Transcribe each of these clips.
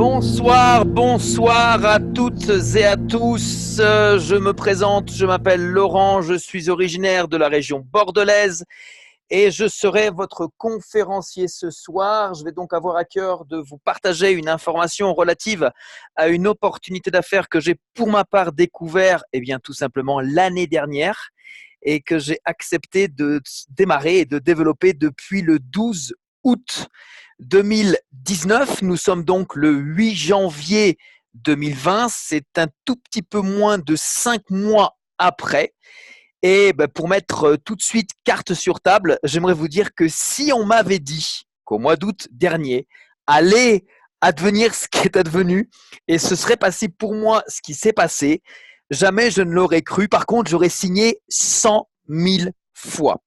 Bonsoir, bonsoir à toutes et à tous. Je me présente, je m'appelle Laurent, je suis originaire de la région bordelaise et je serai votre conférencier ce soir. Je vais donc avoir à cœur de vous partager une information relative à une opportunité d'affaires que j'ai pour ma part découvert, tout simplement l'année dernière et que j'ai accepté de démarrer et de développer depuis le 12 août 2019. Nous sommes donc le 8 janvier 2020. C'est un tout petit peu moins de 5 mois après. Et pour mettre tout de suite carte sur table, j'aimerais vous dire que si on m'avait dit qu'au mois d'août dernier, allait advenir ce qui est advenu et ce serait passé pour moi ce qui s'est passé, jamais je ne l'aurais cru. Par contre, j'aurais signé 100 000 fois.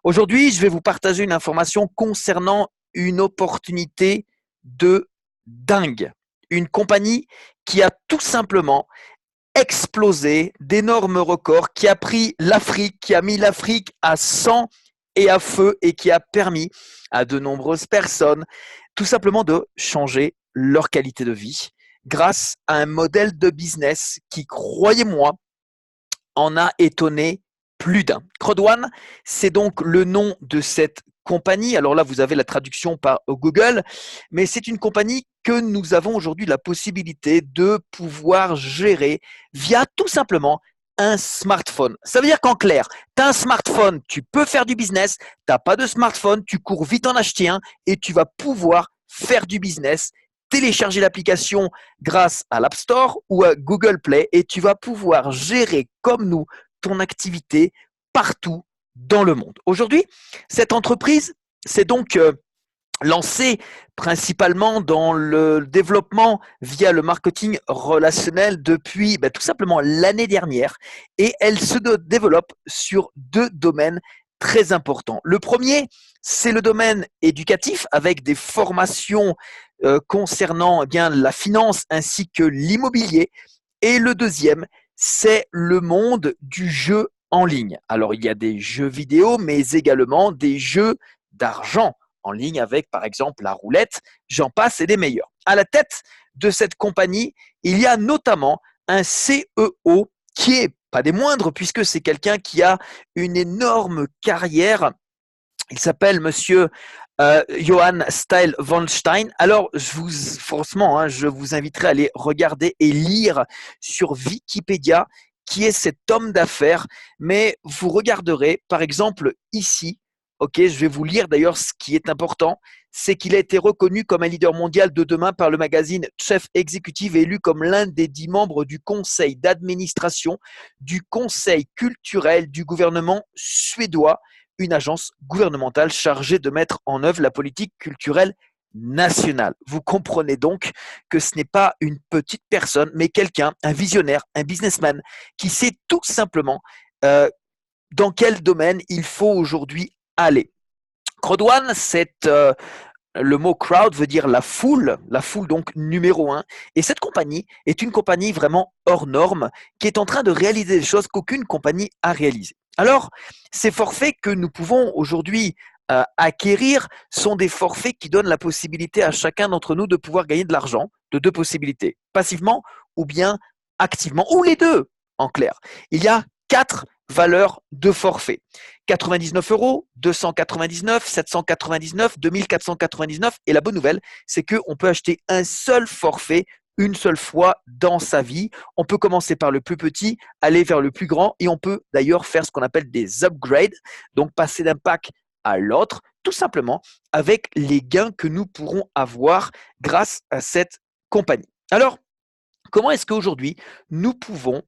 Aujourd'hui, je vais vous partager une information concernant une opportunité de dingue. Une compagnie qui a tout simplement explosé d'énormes records, qui a pris l'Afrique, qui a mis l'Afrique à sang et à feu et qui a permis à de nombreuses personnes tout simplement de changer leur qualité de vie grâce à un modèle de business qui, croyez-moi, en a étonné plus d'un. Crowd1, c'est donc le nom de cette compagnie. Alors là, vous avez la traduction par Google, mais c'est une compagnie que nous avons aujourd'hui la possibilité de pouvoir gérer via tout simplement un smartphone. Ça veut dire qu'en clair, tu as un smartphone, tu peux faire du business, tu n'as pas de smartphone, tu cours vite en acheter un et tu vas pouvoir faire du business, télécharger l'application grâce à l'App Store ou à Google Play et tu vas pouvoir gérer comme nous ton activité partout dans le monde. Aujourd'hui, cette entreprise s'est donc lancée principalement dans le développement via le marketing relationnel depuis tout simplement l'année dernière et elle se développe sur deux domaines très importants. Le premier, c'est le domaine éducatif avec des formations concernant la finance ainsi que l'immobilier. Et le deuxième, c'est le monde du jeu en ligne. Alors, il y a des jeux vidéo, mais également des jeux d'argent en ligne avec, par exemple, la roulette. J'en passe et des meilleurs. À la tête de cette compagnie, il y a notamment un CEO qui est pas des moindres puisque c'est quelqu'un qui a une énorme carrière. Il s'appelle Monsieur Johann Style von Stein. Alors, franchement, je vous inviterai à aller regarder et lire sur Wikipédia qui est cet homme d'affaires. Mais vous regarderez, par exemple, ici, je vais vous lire d'ailleurs ce qui est important, c'est qu'il a été reconnu comme un leader mondial de demain par le magazine Chef Exécutif et élu comme l'un des 10 membres du conseil d'administration du conseil culturel du gouvernement suédois, une agence gouvernementale chargée de mettre en œuvre la politique culturelle nationale. Vous comprenez donc que ce n'est pas une petite personne, mais quelqu'un, un visionnaire, un businessman, qui sait tout simplement dans quel domaine il faut aujourd'hui aller. Crowd1, c'est le mot crowd veut dire la foule donc numéro 1. Et cette compagnie est une compagnie vraiment hors norme qui est en train de réaliser des choses qu'aucune compagnie a réalisées. Alors, ces forfaits que nous pouvons aujourd'hui acquérir sont des forfaits qui donnent la possibilité à chacun d'entre nous de pouvoir gagner de l'argent, de deux possibilités, passivement ou bien activement, ou les deux en clair. Il y a 4 valeurs de forfait. 99 €, 299, 799, 2499. Et la bonne nouvelle, c'est qu'on peut acheter un seul forfait une seule fois dans sa vie. On peut commencer par le plus petit, aller vers le plus grand et on peut d'ailleurs faire ce qu'on appelle des upgrades, donc passer d'un pack à l'autre, tout simplement avec les gains que nous pourrons avoir grâce à cette compagnie. Alors, comment est-ce qu'aujourd'hui, nous pouvons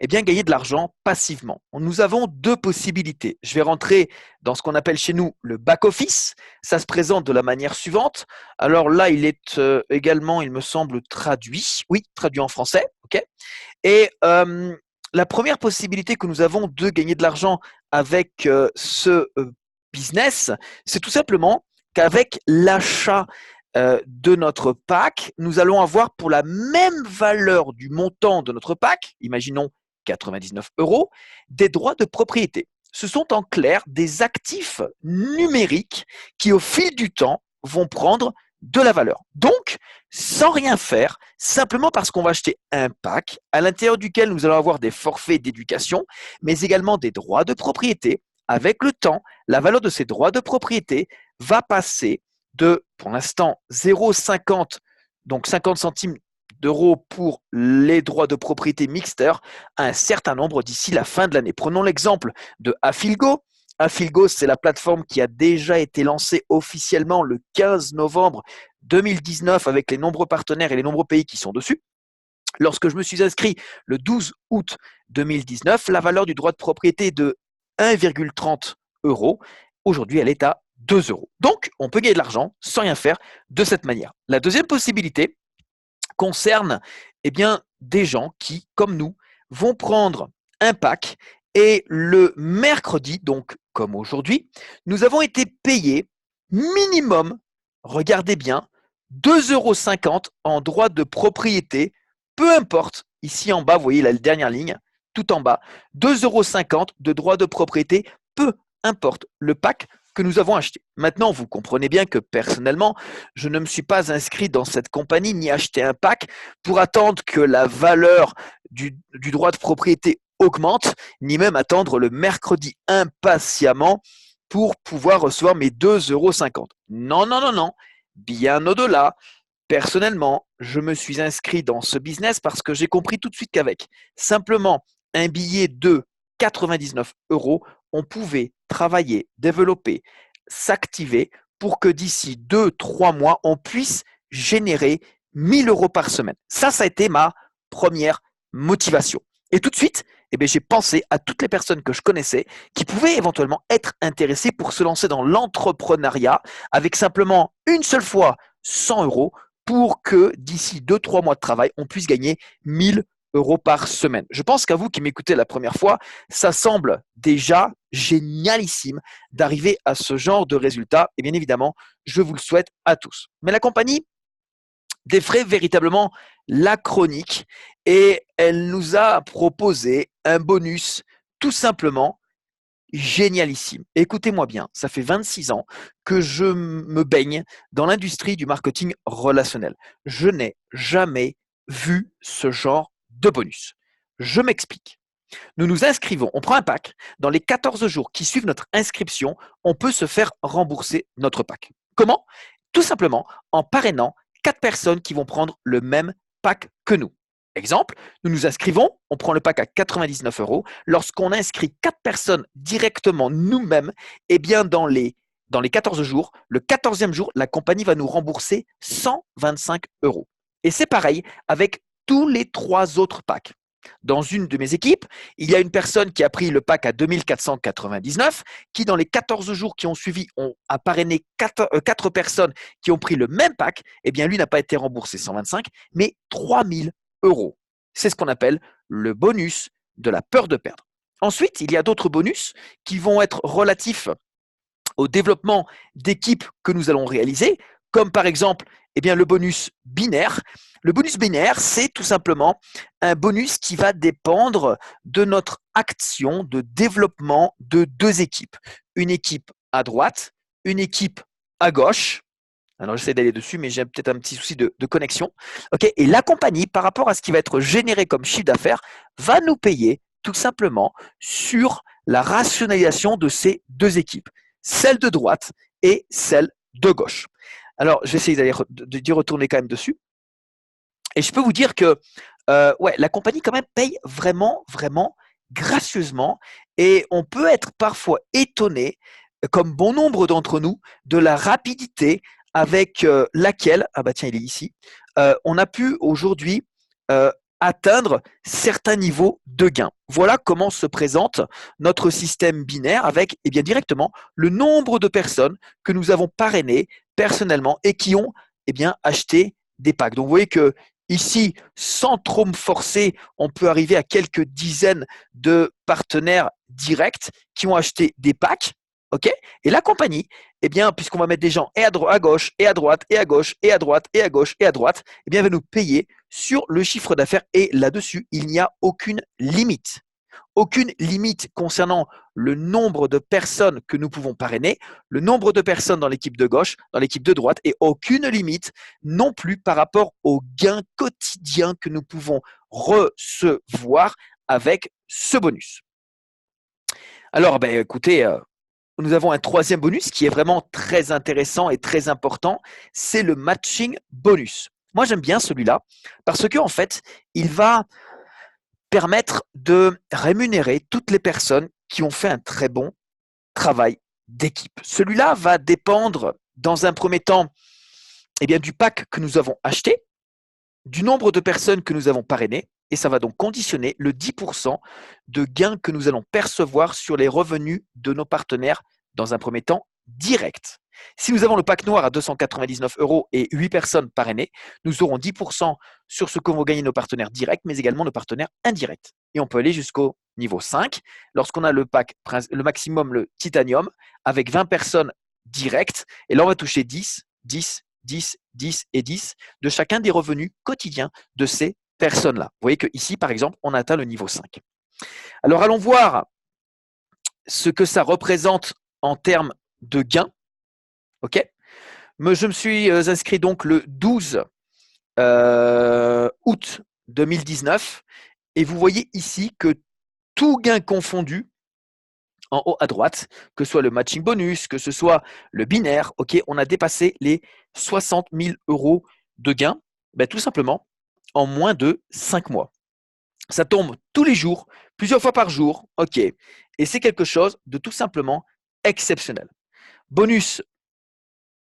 gagner de l'argent passivement? Nous avons deux possibilités. Je vais rentrer dans ce qu'on appelle chez nous le back-office. Ça se présente de la manière suivante. Alors là, il est également, il me semble, traduit. Oui, traduit en français. Okay. Et la première possibilité que nous avons de gagner de l'argent avec ce business, c'est tout simplement qu'avec l'achat de notre pack, nous allons avoir pour la même valeur du montant de notre pack, imaginons 99 €, des droits de propriété. Ce sont en clair des actifs numériques qui, au fil du temps, vont prendre de la valeur. Donc, sans rien faire, simplement parce qu'on va acheter un pack à l'intérieur duquel nous allons avoir des forfaits d'éducation, mais également des droits de propriété. Avec le temps, la valeur de ces droits de propriété va passer de, pour l'instant, 0,50, donc 50 centimes d'euros pour les droits de propriété mixter, à un certain nombre d'ici la fin de l'année. Prenons l'exemple de Affilgo. Affilgo, c'est la plateforme qui a déjà été lancée officiellement le 15 novembre 2019 avec les nombreux partenaires et les nombreux pays qui sont dessus. Lorsque je me suis inscrit le 12 août 2019, la valeur du droit de propriété est de 1,30 euros. Aujourd'hui, elle est à 2 euros. Donc, on peut gagner de l'argent sans rien faire de cette manière. La deuxième possibilité concerne des gens qui, comme nous, vont prendre un pack et le mercredi, donc comme aujourd'hui, nous avons été payés minimum, regardez bien, 2,50 € en droit de propriété, peu importe, ici en bas, vous voyez la dernière ligne, tout en bas, 2,50 € de droit de propriété, peu importe le pack que nous avons acheté. Maintenant, vous comprenez bien que personnellement, je ne me suis pas inscrit dans cette compagnie ni acheté un pack pour attendre que la valeur du droit de propriété augmente, ni même attendre le mercredi impatiemment pour pouvoir recevoir mes 2,50 €. Non, non, non, non. Bien au-delà. Personnellement, je me suis inscrit dans ce business parce que j'ai compris tout de suite qu'avec simplement un billet de 99 €, on pouvait travailler, développer, s'activer pour que d'ici 2-3 mois, on puisse générer 1 000 € par semaine. Ça a été ma première motivation. Et tout de suite, j'ai pensé à toutes les personnes que je connaissais qui pouvaient éventuellement être intéressées pour se lancer dans l'entrepreneuriat avec simplement une seule fois 100 € pour que d'ici 2-3 mois de travail, on puisse gagner 1 000 € par semaine. Je pense qu'à vous qui m'écoutez la première fois, ça semble déjà génialissime d'arriver à ce genre de résultat. Et bien évidemment, je vous le souhaite à tous. Mais la compagnie défraie véritablement la chronique et elle nous a proposé un bonus tout simplement génialissime. Écoutez-moi bien, ça fait 26 ans que je me baigne dans l'industrie du marketing relationnel. Je n'ai jamais vu ce genre de bonus. Je m'explique. Nous nous inscrivons, on prend un pack. Dans les 14 jours qui suivent notre inscription, on peut se faire rembourser notre pack. Comment? Tout simplement en parrainant 4 personnes qui vont prendre le même pack que nous. Exemple, nous nous inscrivons, on prend le pack à 99 €. Lorsqu'on inscrit 4 personnes directement nous-mêmes, dans les 14 jours, le 14e jour, la compagnie va nous rembourser 125 €. Et c'est pareil avec tous les 3 autres packs. Dans une de mes équipes, il y a une personne qui a pris le pack à 2499, qui dans les 14 jours qui ont suivi a parrainé 4 personnes qui ont pris le même pack. Lui n'a pas été remboursé 125, mais 3000 €. C'est ce qu'on appelle le bonus de la peur de perdre. Ensuite, il y a d'autres bonus qui vont être relatifs au développement d'équipes que nous allons réaliser, comme par exemple le bonus binaire. Le bonus binaire, c'est tout simplement un bonus qui va dépendre de notre action de développement de 2 équipes. Une équipe à droite, une équipe à gauche. Alors, j'essaie d'aller dessus, mais j'ai peut-être un petit souci de connexion. Okay, et la compagnie, par rapport à ce qui va être généré comme chiffre d'affaires, va nous payer tout simplement sur la rationalisation de ces 2 équipes, celle de droite et celle de gauche. Alors, je vais essayer d'y retourner quand même dessus. Et je peux vous dire que la compagnie quand même paye vraiment, vraiment gracieusement. Et on peut être parfois étonné, comme bon nombre d'entre nous, de la rapidité avec laquelle, tiens, il est ici, on a pu aujourd'hui atteindre certains niveaux de gains. Voilà comment se présente notre système binaire avec directement le nombre de personnes que nous avons parrainées personnellement et qui ont acheté des packs. Donc vous voyez que ici, sans trop me forcer, on peut arriver à quelques dizaines de partenaires directs qui ont acheté des packs. Okay, et la compagnie, puisqu'on va mettre des gens à gauche, et à droite, et à gauche, et à droite, et à gauche, et à droite, elle va nous payer sur le chiffre d'affaires. Et là-dessus, il n'y a aucune limite. Aucune limite concernant le nombre de personnes que nous pouvons parrainer, le nombre de personnes dans l'équipe de gauche, dans l'équipe de droite, et aucune limite non plus par rapport aux gains quotidiens que nous pouvons recevoir avec ce bonus. Alors, écoutez, nous avons un troisième bonus qui est vraiment très intéressant et très important, c'est le matching bonus. Moi, j'aime bien celui-là parce que en fait, il va permettre de rémunérer toutes les personnes qui ont fait un très bon travail d'équipe. Celui-là va dépendre, dans un premier temps, du pack que nous avons acheté, du nombre de personnes que nous avons parrainées, et ça va donc conditionner le 10% de gains que nous allons percevoir sur les revenus de nos partenaires, dans un premier temps, direct. Si nous avons le pack noir à 299 € et 8 personnes parrainées, nous aurons 10% sur ce que vont gagner nos partenaires directs, mais également nos partenaires indirects. Et on peut aller jusqu'au niveau 5, lorsqu'on a le pack, le maximum, le titanium, avec 20 personnes directes, et là on va toucher 10, 10, 10, 10 et 10 de chacun des revenus quotidiens de ces personnes-là. Vous voyez qu'ici, par exemple, on atteint le niveau 5. Alors allons voir ce que ça représente en termes de gains. Ok, je me suis inscrit donc le 12 août 2019 et vous voyez ici que tout gain confondu, en haut à droite, que ce soit le matching bonus, que ce soit le binaire, ok, on a dépassé les 60 000 € de gains, tout simplement en moins de 5 mois. Ça tombe tous les jours, plusieurs fois par jour, ok, et c'est quelque chose de tout simplement exceptionnel. Bonus,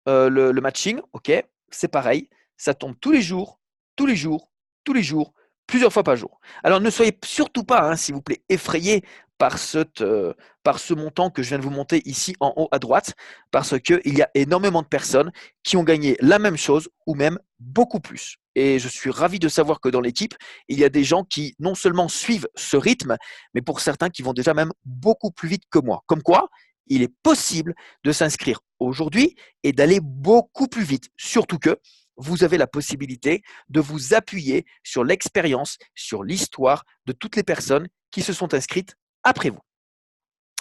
le matching, ok, c'est pareil, ça tombe tous les jours, tous les jours, tous les jours, plusieurs fois par jour. Alors ne soyez surtout pas, s'il vous plaît, effrayés par ce montant que je viens de vous monter ici en haut à droite, parce qu'il y a énormément de personnes qui ont gagné la même chose ou même beaucoup plus. Et je suis ravi de savoir que dans l'équipe, il y a des gens qui non seulement suivent ce rythme, mais pour certains qui vont déjà même beaucoup plus vite que moi. Comme quoi, il est possible de s'inscrire aujourd'hui et d'aller beaucoup plus vite. Surtout que vous avez la possibilité de vous appuyer sur l'expérience, sur l'histoire de toutes les personnes qui se sont inscrites après vous.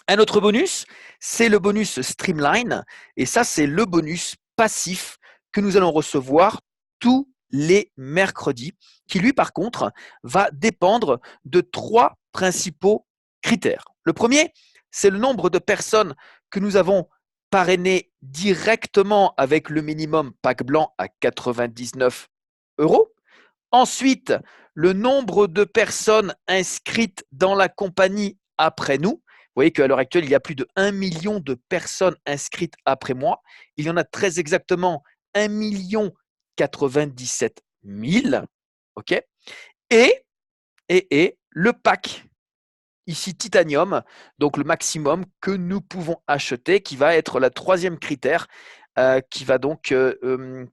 Un autre bonus, c'est le bonus Streamline. Et ça, c'est le bonus passif que nous allons recevoir tous les mercredis, qui lui, par contre, va dépendre de 3 principaux critères. Le premier, c'est le nombre de personnes que nous avons parrainées directement avec le minimum pack blanc à 99 €. Ensuite, le nombre de personnes inscrites dans la compagnie après nous. Vous voyez qu'à l'heure actuelle, il y a plus de 1 million de personnes inscrites après moi. Il y en a très exactement 1 097 000. OK, et le pack ici titanium, donc le maximum que nous pouvons acheter, qui va être le troisième critère, qui va donc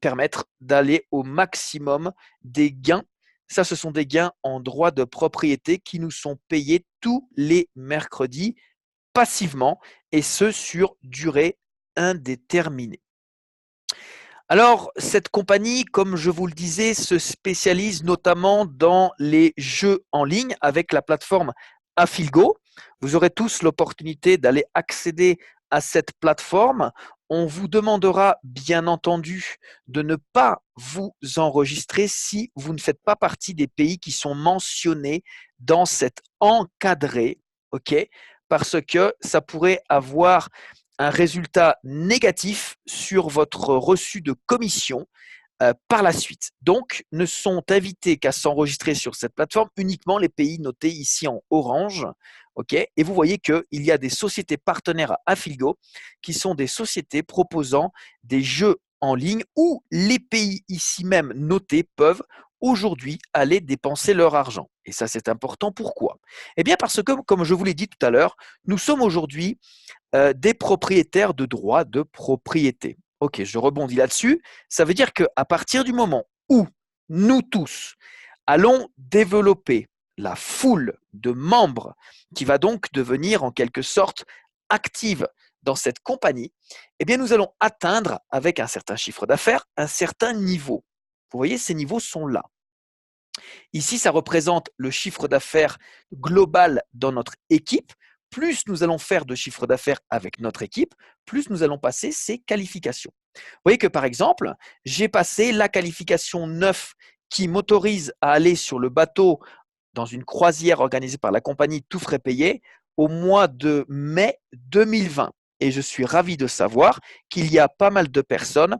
permettre d'aller au maximum des gains. Ça, ce sont des gains en droit de propriété qui nous sont payés tous les mercredis passivement, et ce sur durée indéterminée. Alors, cette compagnie, comme je vous le disais, se spécialise notamment dans les jeux en ligne avec la plateforme Afilgo. Vous aurez tous l'opportunité d'aller accéder à cette plateforme. On vous demandera bien entendu de ne pas vous enregistrer si vous ne faites pas partie des pays qui sont mentionnés dans cet encadré, ok? Parce que ça pourrait avoir un résultat négatif sur votre reçu de commission par la suite. Donc, ne sont invités qu'à s'enregistrer sur cette plateforme uniquement les pays notés ici en orange. Okay, et vous voyez qu'il y a des sociétés partenaires à Afilgo qui sont des sociétés proposant des jeux en ligne où les pays ici même notés peuvent aujourd'hui aller dépenser leur argent. Et ça, c'est important. Pourquoi? Eh bien, parce que, comme je vous l'ai dit tout à l'heure, nous sommes aujourd'hui des propriétaires de droits de propriété. Ok, je rebondis là-dessus. Ça veut dire qu'à partir du moment où nous tous allons développer la foule de membres qui va donc devenir en quelque sorte active dans cette compagnie, eh bien nous allons atteindre avec un certain chiffre d'affaires un certain niveau. Vous voyez, ces niveaux sont là. Ici, ça représente le chiffre d'affaires global dans notre équipe. Plus nous allons faire de chiffre d'affaires avec notre équipe, plus nous allons passer ces qualifications. Vous voyez que par exemple, j'ai passé la qualification 9 qui m'autorise à aller sur le bateau dans une croisière organisée par la compagnie Tout frais payé au mois de mai 2020. Et je suis ravi de savoir qu'il y a pas mal de personnes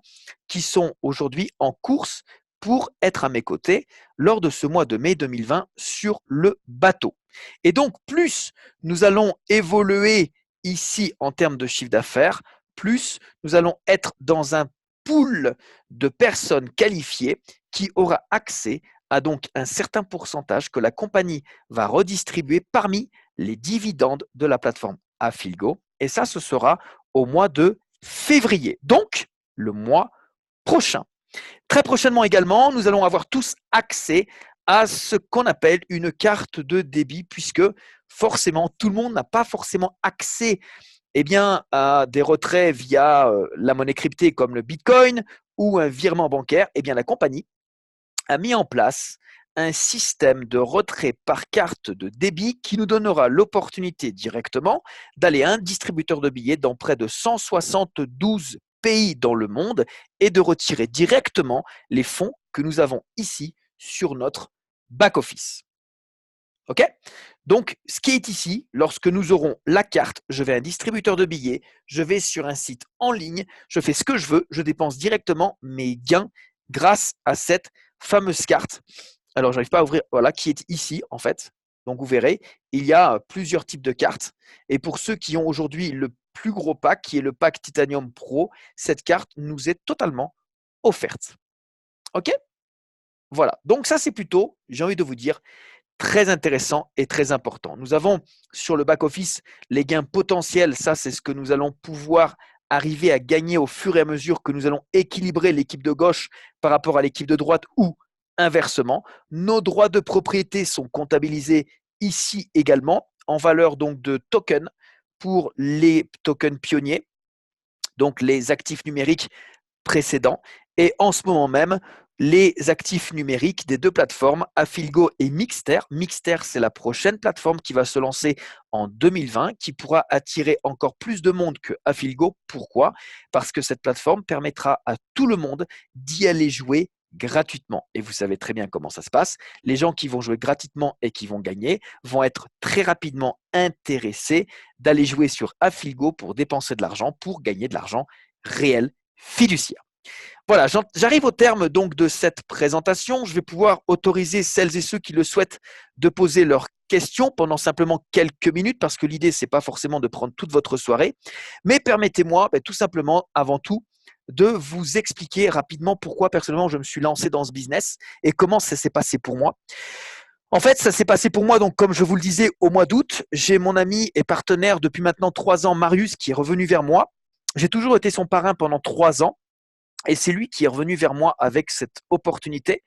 qui sont aujourd'hui en course pour être à mes côtés lors de ce mois de mai 2020 sur le bateau. Et donc, plus nous allons évoluer ici en termes de chiffre d'affaires, plus nous allons être dans un pool de personnes qualifiées qui aura accès à donc un certain pourcentage que la compagnie va redistribuer parmi les dividendes de la plateforme Affilgo. Et ça, ce sera au mois de février, donc le mois prochain. Très prochainement également, nous allons avoir tous accès à ce qu'on appelle une carte de débit, puisque forcément, tout le monde n'a pas forcément accès à des retraits via la monnaie cryptée comme le Bitcoin ou un virement bancaire. La compagnie a mis en place un système de retrait par carte de débit qui nous donnera l'opportunité directement d'aller à un distributeur de billets dans près de 172 pays dans le monde et de retirer directement les fonds que nous avons ici sur notre back-office. OK? Donc, ce qui est ici, lorsque nous aurons la carte, je vais à un distributeur de billets, je vais sur un site en ligne, je fais ce que je veux, je dépense directement mes gains grâce à cette fameuse carte. Alors, je n'arrive pas à ouvrir, voilà, qui est ici en fait. Donc, vous verrez, il y a plusieurs types de cartes. Et pour ceux qui ont aujourd'hui le plus gros pack, qui est le pack Titanium Pro, cette carte nous est totalement offerte. OK? Voilà. Donc, ça, c'est plutôt, j'ai envie de vous dire, très intéressant et très important. Nous avons sur le back-office les gains potentiels. Ça, c'est ce que nous allons pouvoir arriver à gagner au fur et à mesure que nous allons équilibrer l'équipe de gauche par rapport à l'équipe de droite ou inversement. Nos droits de propriété sont comptabilisés ici également en valeur donc de tokens pour les tokens pionniers, donc les actifs numériques précédents. Et en ce moment même, les actifs numériques des deux plateformes, Affilgo et Mixter. Mixter, c'est la prochaine plateforme qui va se lancer en 2020, qui pourra attirer encore plus de monde que Affilgo. Pourquoi? Parce que cette plateforme permettra à tout le monde d'y aller jouer gratuitement. Et vous savez très bien comment ça se passe. Les gens qui vont jouer gratuitement et qui vont gagner vont être très rapidement intéressés d'aller jouer sur Affilgo pour dépenser de l'argent, pour gagner de l'argent réel, fiduciaire. Voilà, j'arrive au terme donc de cette présentation. Je vais pouvoir autoriser celles et ceux qui le souhaitent de poser leurs questions pendant simplement quelques minutes, parce que l'idée, ce n'est pas forcément de prendre toute votre soirée, mais permettez-moi tout simplement, avant tout, de vous expliquer rapidement pourquoi personnellement je me suis lancé dans ce business et comment ça s'est passé pour moi. En fait, ça s'est passé pour moi, donc comme je vous le disais, au mois d'août. J'ai mon ami et partenaire depuis maintenant 3 ans, Marius, qui est revenu vers moi. J'ai toujours été son parrain pendant 3 ans. Et c'est lui qui est revenu vers moi avec cette opportunité.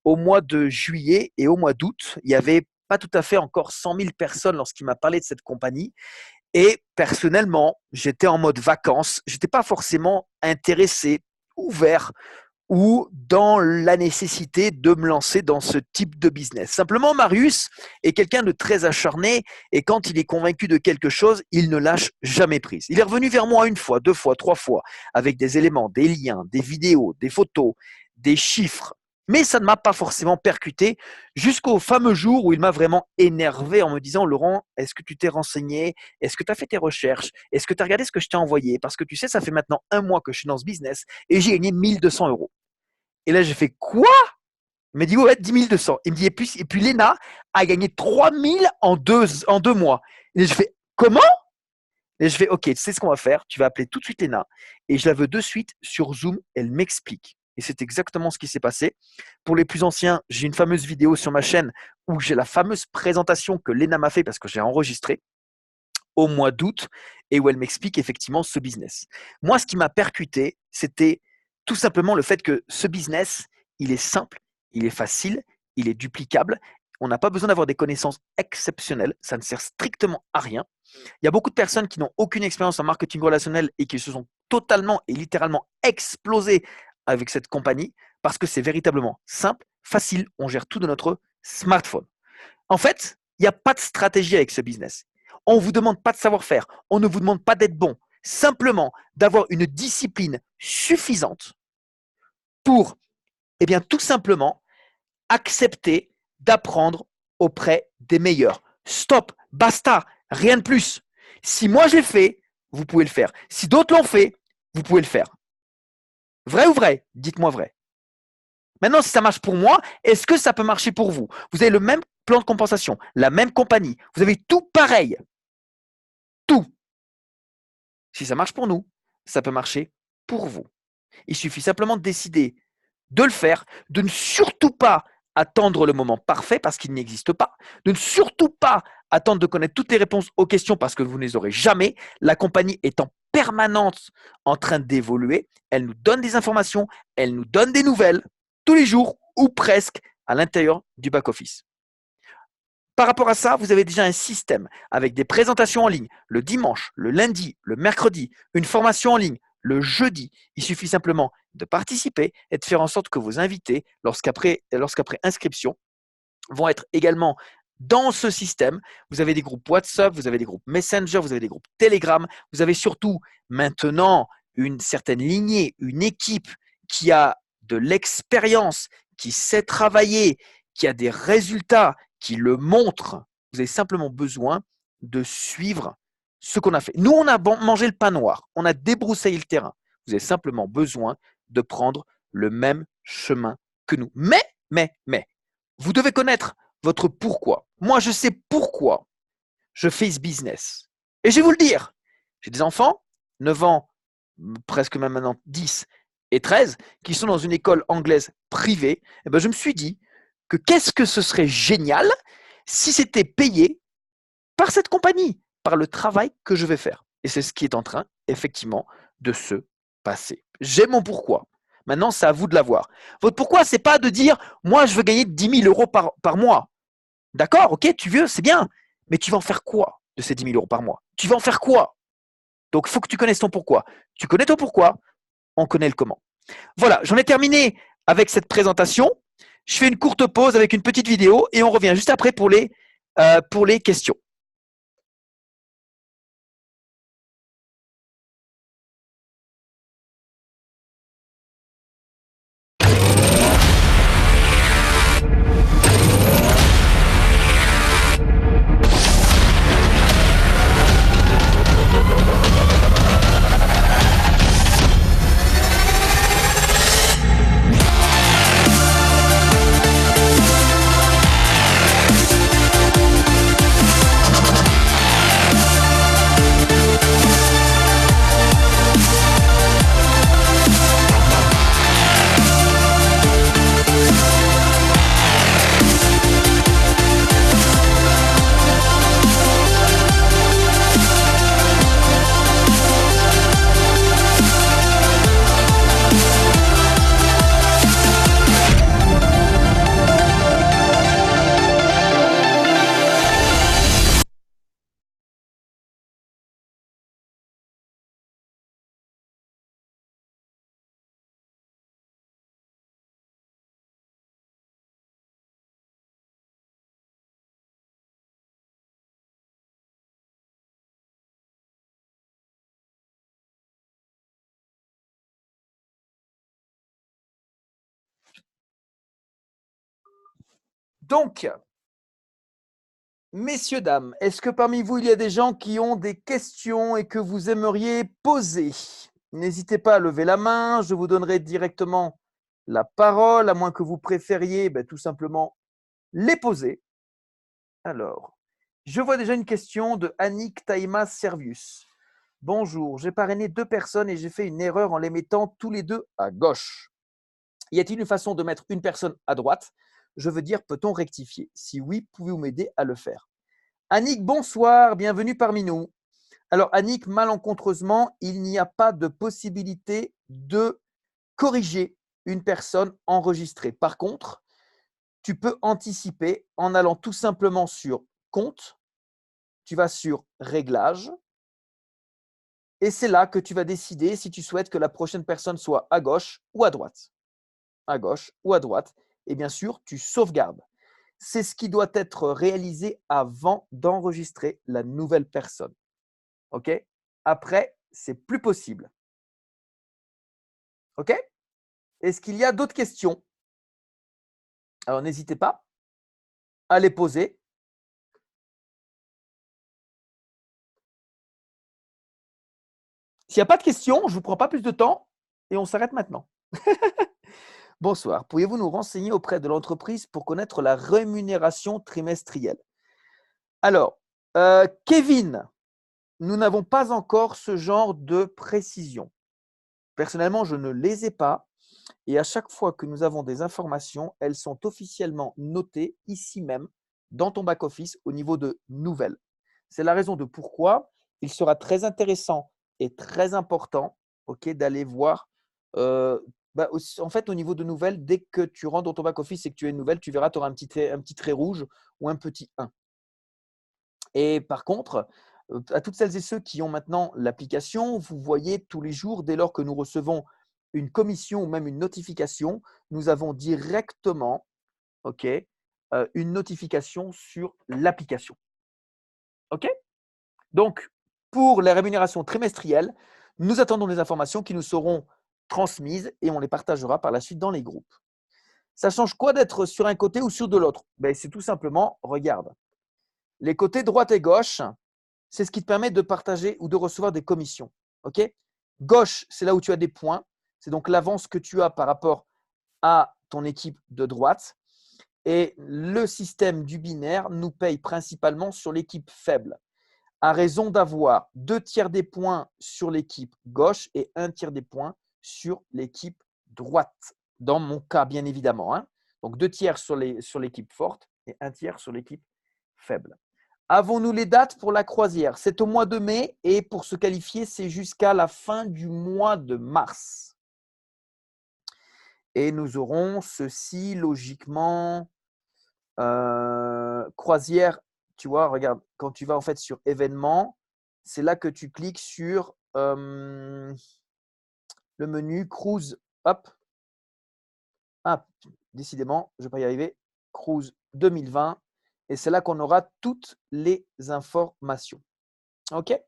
Au mois de juillet et au mois d'août, il n'y avait pas tout à fait encore 100 000 personnes lorsqu'il m'a parlé de cette compagnie. Et personnellement, j'étais en mode vacances. Je n'étais pas forcément intéressé, ouvert ou dans la nécessité de me lancer dans ce type de business. Simplement, Marius est quelqu'un de très acharné et quand il est convaincu de quelque chose, il ne lâche jamais prise. Il est revenu vers moi 1 fois, 2 fois, 3 fois avec des éléments, des liens, des vidéos, des photos, des chiffres. Mais ça ne m'a pas forcément percuté jusqu'au fameux jour où il m'a vraiment énervé en me disant « Laurent, est-ce que tu t'es renseigné? Est-ce que tu as fait tes recherches? Est-ce que tu as regardé ce que je t'ai envoyé? Parce que tu sais, ça fait maintenant 1 mois que je suis dans ce business et j'ai gagné 1 200 €. » Et là, j'ai fait « Quoi ?» Il m'a dit « Ouais, 10 200 ». Il me dit « Et puis Léna a gagné 3 000 en 2 mois. » Et je fais « Comment ?» Et je fais « Ok, tu sais ce qu'on va faire? Tu vas appeler tout de suite Léna et je la veux de suite sur Zoom. Elle m'explique. » Et c'est exactement ce qui s'est passé. Pour les plus anciens, j'ai une fameuse vidéo sur ma chaîne où j'ai la fameuse présentation que Léna m'a fait parce que j'ai enregistré au mois d'août et où elle m'explique effectivement ce business. Moi, ce qui m'a percuté, c'était tout simplement le fait que ce business, il est simple, il est facile, il est duplicable. On n'a pas besoin d'avoir des connaissances exceptionnelles. Ça ne sert strictement à rien. Il y a beaucoup de personnes qui n'ont aucune expérience en marketing relationnel et qui se sont totalement et littéralement explosées avec cette compagnie parce que c'est véritablement simple, facile. On gère tout de notre smartphone. En fait, il n'y a pas de stratégie avec ce business. On ne vous demande pas de savoir-faire. On ne vous demande pas d'être bon. Simplement d'avoir une discipline suffisante pour, eh bien, tout simplement accepter d'apprendre auprès des meilleurs. Stop, basta, rien de plus. Si moi je l'ai fait, vous pouvez le faire. Si d'autres l'ont fait, vous pouvez le faire. Vrai ou vrai? Dites-moi vrai. Maintenant, si ça marche pour moi, est-ce que ça peut marcher pour vous? Vous avez le même plan de compensation, la même compagnie, vous avez tout pareil. Tout. Si ça marche pour nous, ça peut marcher pour vous. Il suffit simplement de décider de le faire, de ne surtout pas attendre le moment parfait parce qu'il n'existe pas, de ne surtout pas attendre de connaître toutes les réponses aux questions parce que vous ne les aurez jamais. La compagnie est en permanence en train d'évoluer, elle nous donne des informations, elle nous donne des nouvelles tous les jours ou presque à l'intérieur du back-office. Par rapport à ça, vous avez déjà un système avec des présentations en ligne le dimanche, le lundi, le mercredi, une formation en ligne le jeudi. Il suffit simplement de participer et de faire en sorte que vos invités, lorsqu'après inscription, vont être également dans ce système. Vous avez des groupes WhatsApp, vous avez des groupes Messenger, vous avez des groupes Telegram, vous avez surtout maintenant une certaine lignée, une équipe qui a de l'expérience, qui sait travailler, qui a des résultats, qui le montrent. Vous avez simplement besoin de suivre ce qu'on a fait. Nous, on a mangé le pain noir, on a débroussaillé le terrain. Vous avez simplement besoin de prendre le même chemin que nous. Mais, vous devez connaître votre pourquoi. Moi, je sais pourquoi je fais ce business. Et je vais vous le dire. J'ai des enfants, 9 ans, presque même maintenant 10 et 13, qui sont dans une école anglaise privée. Et ben, je me suis dit que qu'est-ce que ce serait génial si c'était payé par cette compagnie, par le travail que je vais faire. Et c'est ce qui est en train, effectivement, de se passer. J'ai mon pourquoi. Maintenant, c'est à vous de l'avoir. Votre pourquoi, c'est pas de dire, moi, je veux gagner 10 000 euros par mois. D'accord, ok, tu veux, c'est bien. Mais tu vas en faire quoi de ces 10 000 euros par mois? Tu vas en faire quoi? Donc, il faut que tu connaisses ton pourquoi. Tu connais ton pourquoi, on connaît le comment. Voilà, j'en ai terminé avec cette présentation. Je fais une courte pause avec une petite vidéo et on revient juste après pour les questions. Donc, messieurs, dames, est-ce que parmi vous, il y a des gens qui ont des questions et que vous aimeriez poser? N'hésitez pas à lever la main, je vous donnerai directement la parole, à moins que vous préfériez tout simplement les poser. Alors, je vois déjà une question de Annick Taïma Servius. Bonjour, j'ai parrainé 2 personnes et j'ai fait une erreur en les mettant tous les 2 à gauche. Y a-t-il une façon de mettre une personne à droite? Je veux dire, peut-on rectifier? Si oui, pouvez-vous m'aider à le faire? Annick, bonsoir, bienvenue parmi nous. Alors Annick, malencontreusement, il n'y a pas de possibilité de corriger une personne enregistrée. Par contre, tu peux anticiper en allant tout simplement sur Compte, tu vas sur Réglages, et c'est là que tu vas décider si tu souhaites que la prochaine personne soit à gauche ou à droite. À gauche ou à droite. Et bien sûr, tu sauvegardes. c'est ce qui doit être réalisé avant d'enregistrer la nouvelle personne. OK? Après, c'est plus possible. OK? Est-ce qu'il y a d'autres questions? Alors, n'hésitez pas à les poser. S'il n'y a pas de questions, je ne vous prends pas plus de temps et on s'arrête maintenant. Bonsoir. Pourriez-vous nous renseigner auprès de l'entreprise pour connaître la rémunération trimestrielle? Alors, Kevin, nous n'avons pas encore ce genre de précision. Personnellement, je ne les ai pas. Et à chaque fois que nous avons des informations, elles sont officiellement notées ici même, dans ton back-office, au niveau de nouvelles. C'est la raison de pourquoi il sera très intéressant et très important, d'aller voir. En fait, au niveau de nouvelles, dès que tu rentres dans ton back-office et que tu as une nouvelle, tu verras, tu auras un petit trait rouge ou un petit 1. Et par contre, à toutes celles et ceux qui ont maintenant l'application, vous voyez tous les jours, dès lors que nous recevons une commission ou même une notification, nous avons directement une notification sur l'application. OK? Donc, pour les rémunérations trimestrielles, nous attendons des informations qui nous seront transmises et on les partagera par la suite dans les groupes. Ça change quoi d'être sur un côté ou sur de l'autre? C'est tout simplement, regarde, les côtés droite et gauche, c'est ce qui te permet de partager ou de recevoir des commissions. OK? Gauche, c'est là où tu as des points. C'est donc l'avance que tu as par rapport à ton équipe de droite. Et le système du binaire nous paye principalement sur l'équipe faible, à raison d'avoir 2/3 des points sur l'équipe gauche et 1/3 des points sur l'équipe droite. Dans mon cas, bien évidemment. Donc 2/3 sur l'équipe forte et 1/3 sur l'équipe faible. Avons-nous les dates pour la croisière? C'est au mois de mai et pour se qualifier, c'est jusqu'à la fin du mois de mars. Et nous aurons ceci logiquement. Croisière, tu vois, regarde, quand tu vas en fait sur événements, c'est là que tu cliques sur le menu cruise. Hop. Ah, décidément, je ne vais pas y arriver. Cruise 2020. Et c'est là qu'on aura toutes les informations. OK?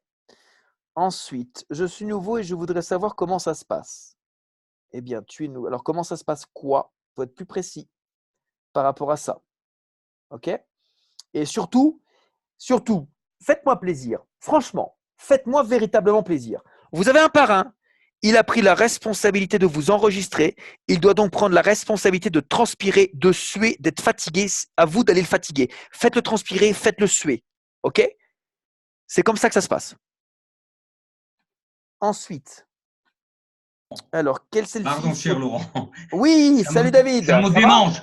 Ensuite, je suis nouveau et je voudrais savoir comment ça se passe. Eh bien, tu es nouveau. Alors, comment ça se passe quoi? Il faut être plus précis par rapport à ça. OK? Et surtout, faites-moi plaisir. Franchement, faites-moi véritablement plaisir. Vous avez un parrain. Il a pris la responsabilité de vous enregistrer. Il doit donc prendre la responsabilité de transpirer, de suer, d'être fatigué. À vous d'aller le fatiguer. Faites-le transpirer, faites-le suer. OK? C'est comme ça que ça se passe. Ensuite, alors, quel selfie? Pardon, cher Laurent. Oui, salut David. Ça me Ça va? démange.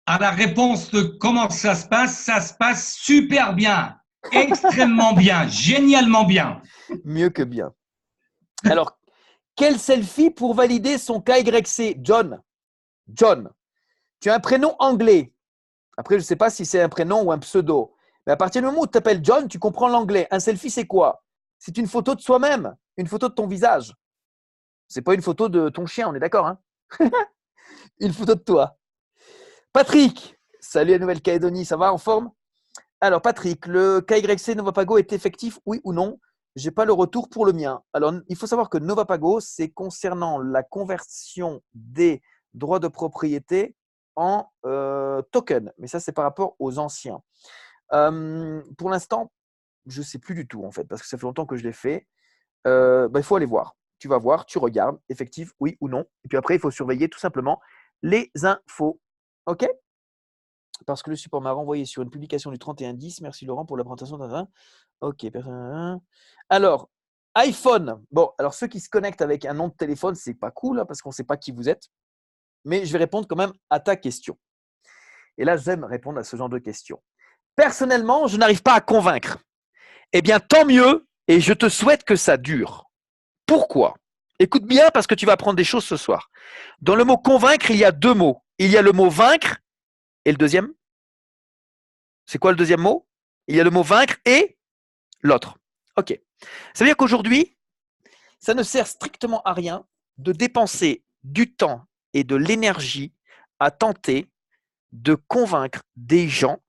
À la réponse de comment ça se passe super bien, extrêmement bien, génialement bien. Mieux que bien. Alors, quel selfie pour valider son KYC? John. John, tu as un prénom anglais. Après, je ne sais pas si c'est un prénom ou un pseudo. Mais à partir du moment où tu t'appelles John, tu comprends l'anglais. Un selfie, c'est quoi? C'est une photo de soi-même, une photo de ton visage. C'est pas une photo de ton chien, on est d'accord, hein? Une photo de toi. Patrick, salut à Nouvelle-Calédonie, ça va en forme? Alors Patrick, le KYC Novapago est effectif, oui ou non? Je n'ai pas le retour pour le mien. Alors, il faut savoir que Novapago, c'est concernant la conversion des droits de propriété en token. Mais ça, c'est par rapport aux anciens. Pour l'instant, je ne sais plus du tout, en fait, parce que ça fait longtemps que je l'ai fait. Il faut aller voir. Tu vas voir, tu regardes, effectif, oui ou non. Et puis après, il faut surveiller tout simplement les infos. OK? Parce que le support m'a renvoyé sur une publication du 31/10. Merci Laurent pour la présentation. OK. Alors, iPhone. Bon, alors ceux qui se connectent avec un nom de téléphone, c'est pas cool parce qu'on ne sait pas qui vous êtes. Mais je vais répondre quand même à ta question. Et là, j'aime répondre à ce genre de questions. Personnellement, je n'arrive pas à convaincre. Eh bien, tant mieux et je te souhaite que ça dure. Pourquoi? Écoute bien parce que tu vas apprendre des choses ce soir. Dans le mot convaincre, il y a 2 mots. Il y a le mot vaincre et le deuxième. C'est quoi le deuxième mot? Il y a le mot vaincre et l'autre. OK. Ça veut dire qu'aujourd'hui, ça ne sert strictement à rien de dépenser du temps et de l'énergie à tenter de convaincre des gens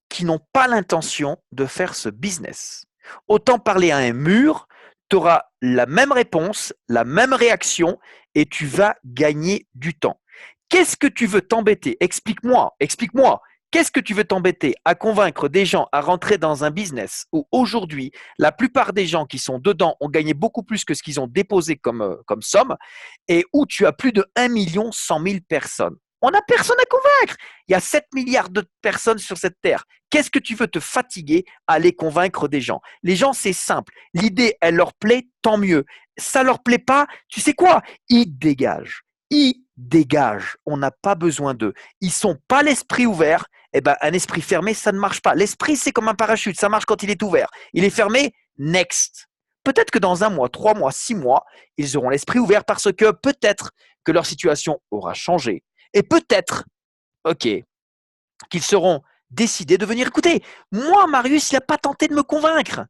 qui n'ont pas l'intention de faire ce business. Autant parler à un mur, tu auras la même réponse, la même réaction et tu vas gagner du temps. Qu'est-ce que tu veux t'embêter? Explique-moi, explique-moi. Qu'est-ce que tu veux t'embêter à convaincre des gens à rentrer dans un business où aujourd'hui, la plupart des gens qui sont dedans ont gagné beaucoup plus que ce qu'ils ont déposé comme somme et où tu as plus de 1 100 000 personnes? On n'a personne à convaincre. Il y a 7 milliards de personnes sur cette terre. Qu'est-ce que tu veux te fatiguer à aller convaincre des gens? Les gens, c'est simple. L'idée, elle leur plaît, tant mieux. Ça leur plaît pas, tu sais quoi? Ils dégagent. Ils dégagent. On n'a pas besoin d'eux. Ils sont pas l'esprit ouvert. Eh ben, un esprit fermé, ça ne marche pas. L'esprit, c'est comme un parachute. Ça marche quand il est ouvert. Il est fermé, next. Peut-être que dans 1 mois, 3 mois, 6 mois, ils auront l'esprit ouvert parce que peut-être que leur situation aura changé. Et peut-être, ok, qu'ils seront décidés de venir écouter. Moi, Marius, il n'a pas tenté de me convaincre.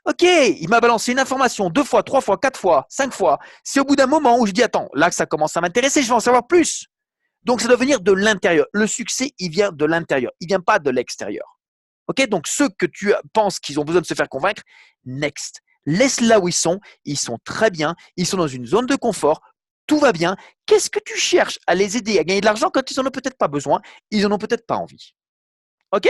Ok, il m'a balancé une information 2 fois, 3 fois, 4 fois, 5 fois. C'est au bout d'un moment où je dis, attends, là que ça commence à m'intéresser, je vais en savoir plus. Donc, ça doit venir de l'intérieur. Le succès, il vient de l'intérieur. Il ne vient pas de l'extérieur. Ok, donc ceux que tu penses qu'ils ont besoin de se faire convaincre, next. Laisse là où ils sont très bien, ils sont dans une zone de confort, tout va bien. Qu'est-ce que tu cherches à les aider à gagner de l'argent quand ils n'en ont peut-être pas besoin, ils n'en ont peut-être pas envie. Ok?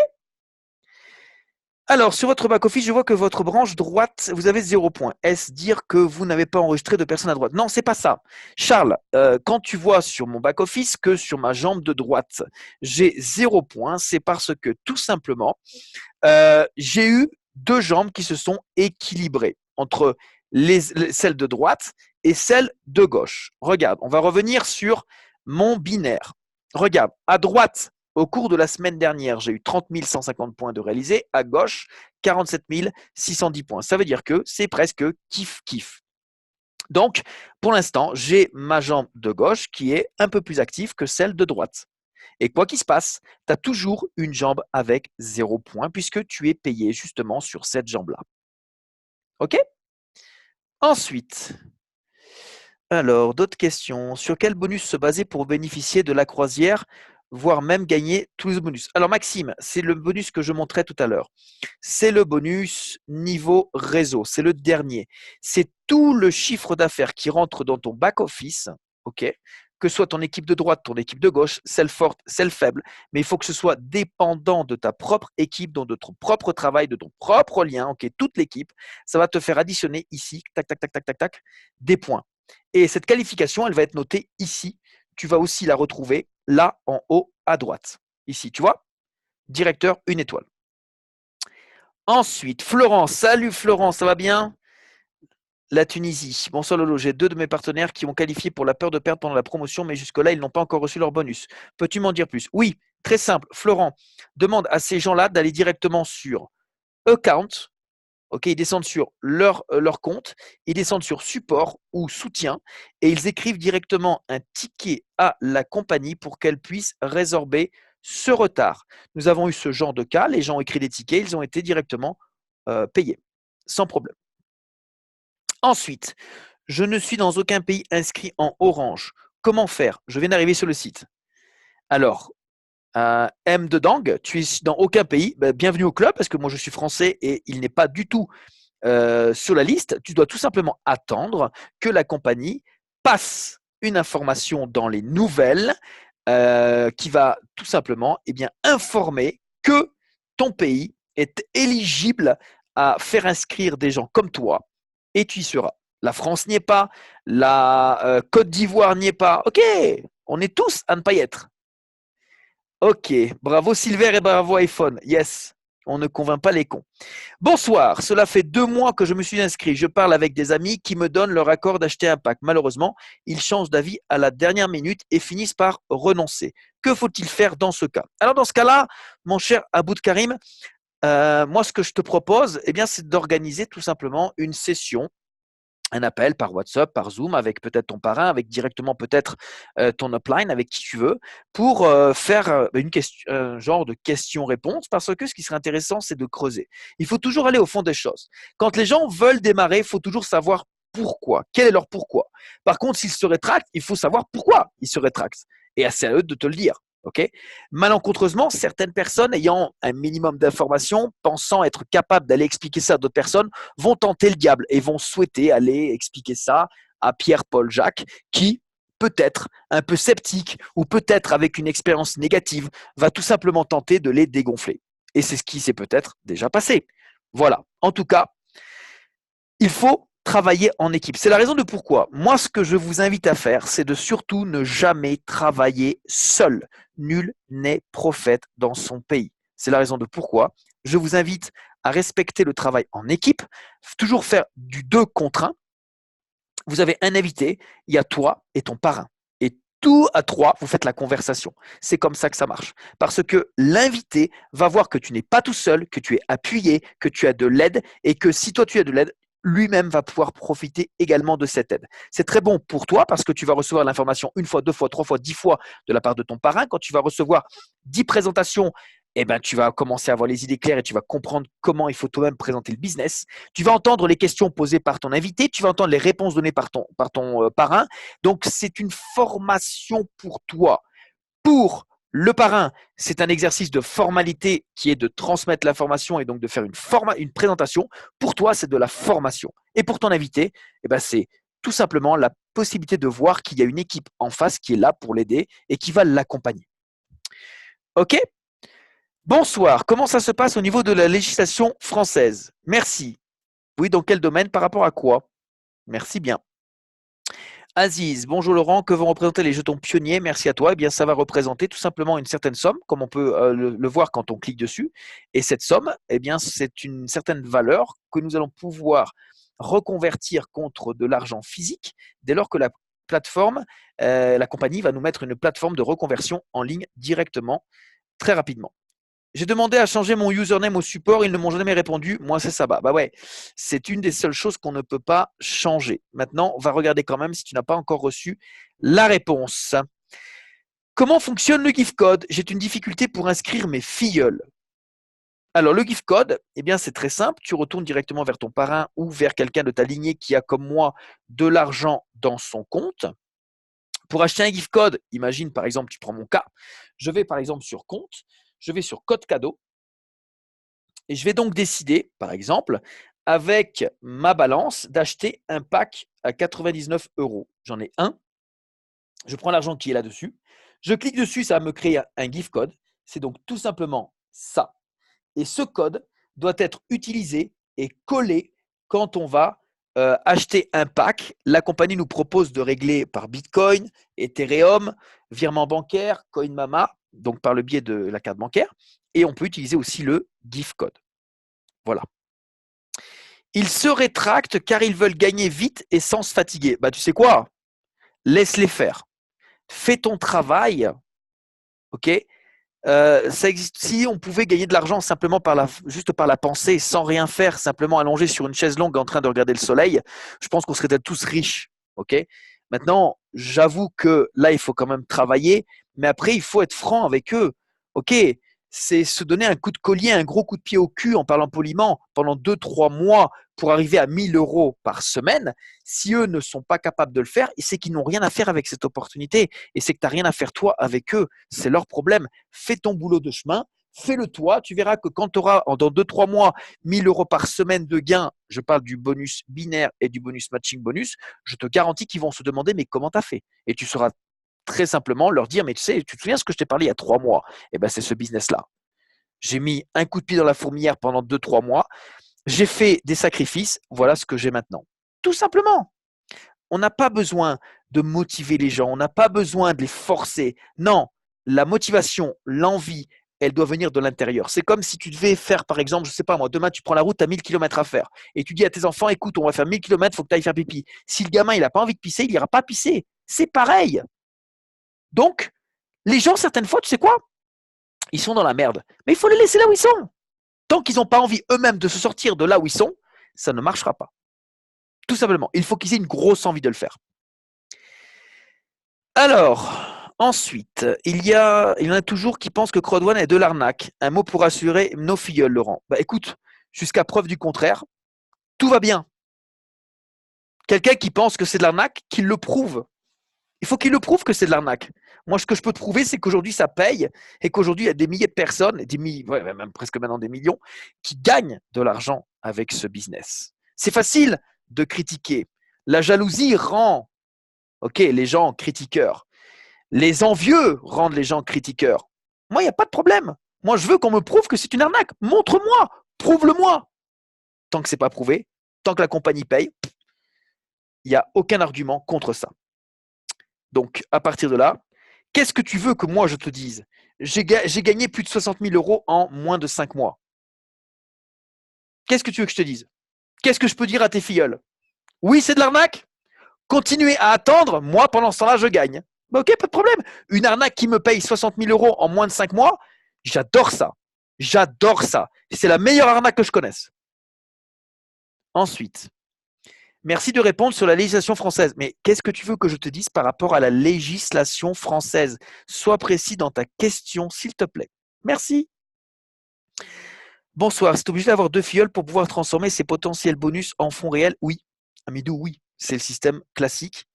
Alors, sur votre back-office, je vois que votre branche droite, vous avez 0 points. Est-ce dire que vous n'avez pas enregistré de personne à droite? Non, c'est pas ça. Charles, quand tu vois sur mon back-office que sur ma jambe de droite, j'ai 0 points, c'est parce que tout simplement, j'ai eu 2 jambes qui se sont équilibrées entre celle de droite et celle de gauche. Regarde, on va revenir sur mon binaire. Regarde, à droite, au cours de la semaine dernière, j'ai eu 30 150 points de réalisés. À gauche, 47 610 points. Ça veut dire que c'est presque kiff-kiff. Donc, pour l'instant, j'ai ma jambe de gauche qui est un peu plus active que celle de droite. Et quoi qu'il se passe, tu as toujours une jambe avec 0 points puisque tu es payé justement sur cette jambe-là. OK? Ensuite, alors, d'autres questions. Sur quel bonus se baser pour bénéficier de la croisière, voire même gagner tous les bonus? Alors, Maxime, c'est le bonus que je montrais tout à l'heure. C'est le bonus niveau réseau. C'est le dernier. C'est tout le chiffre d'affaires qui rentre dans ton back-office, ok? Que ce soit ton équipe de droite, ton équipe de gauche, celle forte, celle faible, mais il faut que ce soit dépendant de ta propre équipe, de ton propre travail, de ton propre lien, ok? Toute l'équipe, ça va te faire additionner ici, tac, tac, tac, tac, tac, tac, des points. Et cette qualification, elle va être notée ici. Tu vas aussi la retrouver là en haut à droite. Ici, tu vois? Directeur, 1 étoile. Ensuite, Florence. Salut Florence, ça va bien? La Tunisie. Bonsoir Lolo, j'ai 2 de mes partenaires qui ont qualifié pour la peur de perdre pendant la promotion, mais jusque-là, ils n'ont pas encore reçu leur bonus. Peux-tu m'en dire plus? Oui, très simple. Florent, demande à ces gens-là d'aller directement sur Account. Ok, ils descendent sur leur compte, ils descendent sur support ou soutien et ils écrivent directement un ticket à la compagnie pour qu'elle puisse résorber ce retard. Nous avons eu ce genre de cas, les gens ont écrit des tickets, ils ont été directement payés, sans problème. Ensuite, je ne suis dans aucun pays inscrit en orange. Comment faire? Je viens d'arriver sur le site. Alors, M de Dang, tu es dans aucun pays, bienvenue au club parce que moi je suis français et il n'est pas du tout sur la liste. Tu dois tout simplement attendre que la compagnie passe une information dans les nouvelles qui va tout simplement informer que ton pays est éligible à faire inscrire des gens comme toi et tu y seras. La France n'y est pas, la Côte d'Ivoire n'y est pas. Ok, on est tous à ne pas y être. Ok, bravo Silver et bravo iPhone. Yes, on ne convainc pas les cons. Bonsoir, cela fait 2 mois que je me suis inscrit. Je parle avec des amis qui me donnent leur accord d'acheter un pack. Malheureusement, ils changent d'avis à la dernière minute et finissent par renoncer. Que faut-il faire dans ce cas? Alors dans ce cas-là, mon cher Aboud Karim, moi ce que je te propose, c'est d'organiser tout simplement une session, un appel par WhatsApp, par Zoom, avec peut-être ton parrain, avec directement peut-être ton upline, avec qui tu veux, pour faire un genre de question-réponse, parce que ce qui serait intéressant, c'est de creuser. Il faut toujours aller au fond des choses. Quand les gens veulent démarrer, il faut toujours savoir pourquoi, quel est leur pourquoi. Par contre, s'ils se rétractent, il faut savoir pourquoi ils se rétractent. Et c'est à eux de te le dire. Ok. Malencontreusement, certaines personnes ayant un minimum d'informations, pensant être capables d'aller expliquer ça à d'autres personnes, vont tenter le diable et vont souhaiter aller expliquer ça à Pierre, Paul, Jacques, qui, peut-être un peu sceptique ou peut-être avec une expérience négative, va tout simplement tenter de les dégonfler. Et c'est ce qui s'est peut-être déjà passé. Voilà. En tout cas, il faut travailler en équipe. C'est la raison de pourquoi. Moi, ce que je vous invite à faire, c'est de surtout ne jamais travailler seul. Nul n'est prophète dans son pays. C'est la raison de pourquoi je vous invite à respecter le travail en équipe, toujours faire du 2 contre 1. Vous avez un invité, il y a toi et ton parrain. Et tout à 3, vous faites la conversation. C'est comme ça que ça marche. Parce que l'invité va voir que tu n'es pas tout seul, que tu es appuyé, que tu as de l'aide et que si toi tu as de l'aide, lui-même va pouvoir profiter également de cette aide. C'est très bon pour toi parce que tu vas recevoir l'information 1 fois, 2 fois, 3 fois, 10 fois de la part de ton parrain. Quand tu vas recevoir 10 présentations, eh ben, tu vas commencer à avoir les idées claires et tu vas comprendre comment il faut toi-même présenter le business. Tu vas entendre les questions posées par ton invité, tu vas entendre les réponses données par ton parrain. Donc, c'est une formation pour toi. Pour le parrain, c'est un exercice de formalité qui est de transmettre l'information et donc de faire une présentation. Pour toi, c'est de la formation. Et pour ton invité, eh ben, c'est tout simplement la possibilité de voir qu'il y a une équipe en face qui est là pour l'aider et qui va l'accompagner. OK? Bonsoir, comment ça se passe au niveau de la législation française? Merci. Oui, dans quel domaine? Par rapport à quoi? Merci bien. Aziz, bonjour Laurent, que vont représenter les jetons pionniers? Merci à toi. Eh bien, ça va représenter tout simplement une certaine somme, comme on peut le voir quand on clique dessus. Et cette somme, eh bien, c'est une certaine valeur que nous allons pouvoir reconvertir contre de l'argent physique dès lors que la plateforme, la compagnie va nous mettre une plateforme de reconversion en ligne directement, très rapidement. J'ai demandé à changer mon username au support, ils ne m'ont jamais répondu. Moi, c'est ça. Bah ouais, c'est une des seules choses qu'on ne peut pas changer. Maintenant, on va regarder quand même si tu n'as pas encore reçu la réponse. Comment fonctionne le gift code? J'ai une difficulté pour inscrire mes filleuls. Alors, le gift code, eh bien, c'est très simple. Tu retournes directement vers ton parrain ou vers quelqu'un de ta lignée qui a, comme moi, de l'argent dans son compte. Pour acheter un gift code, imagine par exemple, tu prends mon cas, je vais par exemple sur compte, je vais sur code cadeau. Et je vais donc décider, par exemple, avec ma balance, d'acheter un pack à 99 €. J'en ai un. Je prends l'argent qui est là-dessus. Je clique dessus, ça va me créer un gift code. C'est donc tout simplement ça. Et ce code doit être utilisé et collé quand on va acheter un pack. La compagnie nous propose de régler par Bitcoin, Ethereum, virement bancaire, CoinMama, donc par le biais de la carte bancaire. Et on peut utiliser aussi le gift code. Voilà. Ils se rétractent car ils veulent gagner vite et sans se fatiguer. Bah, tu sais quoi? Laisse-les faire. Fais ton travail. Ok? Ça existe. Si on pouvait gagner de l'argent simplement juste par la pensée, sans rien faire, simplement allongé sur une chaise longue en train de regarder le soleil, je pense qu'on serait tous riches. Ok? Maintenant, j'avoue que là, il faut quand même travailler, mais après, il faut être franc avec eux. Ok? C'est se donner un coup de collier, un gros coup de pied au cul en parlant poliment pendant 2, 3 mois pour arriver à 1 000 € par semaine. Si eux ne sont pas capables de le faire, c'est qu'ils n'ont rien à faire avec cette opportunité et c'est que tu n'as rien à faire toi avec eux. C'est leur problème. Fais ton boulot de chemin, fais-le toi. Tu verras que quand tu auras dans 2, 3 mois 1 000 € par semaine de gains, je parle du bonus binaire et du bonus matching bonus, je te garantis qu'ils vont se demander mais comment tu as fait? Et tu sauras très simplement leur dire mais tu sais, tu te souviens ce que je t'ai parlé il y a 3 mois? Eh ben c'est ce business-là. J'ai mis un coup de pied dans la fourmilière pendant 2, 3 mois. J'ai fait des sacrifices. Voilà ce que j'ai maintenant. Tout simplement. On n'a pas besoin de motiver les gens. On n'a pas besoin de les forcer. Non, la motivation, l'envie, elle doit venir de l'intérieur. C'est comme si tu devais faire, par exemple, je ne sais pas moi, demain tu prends la route, tu as 1 000 km à faire. Et tu dis à tes enfants, écoute, on va faire 1 000 km, il faut que tu ailles faire pipi. Si le gamin, il n'a pas envie de pisser, il n'ira pas pisser. C'est pareil. Donc, les gens, certaines fois, tu sais quoi? Ils sont dans la merde. Mais il faut les laisser là où ils sont. Tant qu'ils n'ont pas envie eux-mêmes de se sortir de là où ils sont, ça ne marchera pas. Tout simplement. Il faut qu'ils aient une grosse envie de le faire. Alors, ensuite, il y en a toujours qui pensent que Crowd1 est de l'arnaque. Un mot pour assurer nos filleuls, Laurent. Bah écoute, jusqu'à preuve du contraire, tout va bien. Quelqu'un qui pense que c'est de l'arnaque, qu'il le prouve. Il faut qu'il le prouve que c'est de l'arnaque. Moi, ce que je peux te prouver, c'est qu'aujourd'hui, ça paye et qu'aujourd'hui, il y a des milliers de personnes, même presque maintenant des millions, qui gagnent de l'argent avec ce business. C'est facile de critiquer. La jalousie rend, les gens critiqueurs. Les envieux rendent les gens critiqueurs. Moi, il n'y a pas de problème. Moi, je veux qu'on me prouve que c'est une arnaque. Montre-moi, prouve-le-moi. Tant que ce n'est pas prouvé, tant que la compagnie paye, il n'y a aucun argument contre ça. Donc, à partir de là, qu'est-ce que tu veux que moi je te dise? J'ai gagné plus de 60 000 euros en moins de 5 mois. Qu'est-ce que tu veux que je te dise? Qu'est-ce que je peux dire à tes filleuls? Oui, c'est de l'arnaque? Continuez à attendre, moi pendant ce temps-là, je gagne. Bah, ok, pas de problème. Une arnaque qui me paye 60 000 euros en moins de 5 mois, j'adore ça. J'adore ça. C'est la meilleure arnaque que je connaisse. Ensuite, merci de répondre sur la législation française. Mais qu'est-ce que tu veux que je te dise par rapport à la législation française? Sois précis dans ta question, s'il te plaît. Merci. Bonsoir. C'est obligé d'avoir 2 filleuls pour pouvoir transformer ces potentiels bonus en fonds réels? Oui. Amidou, oui. C'est le système classique,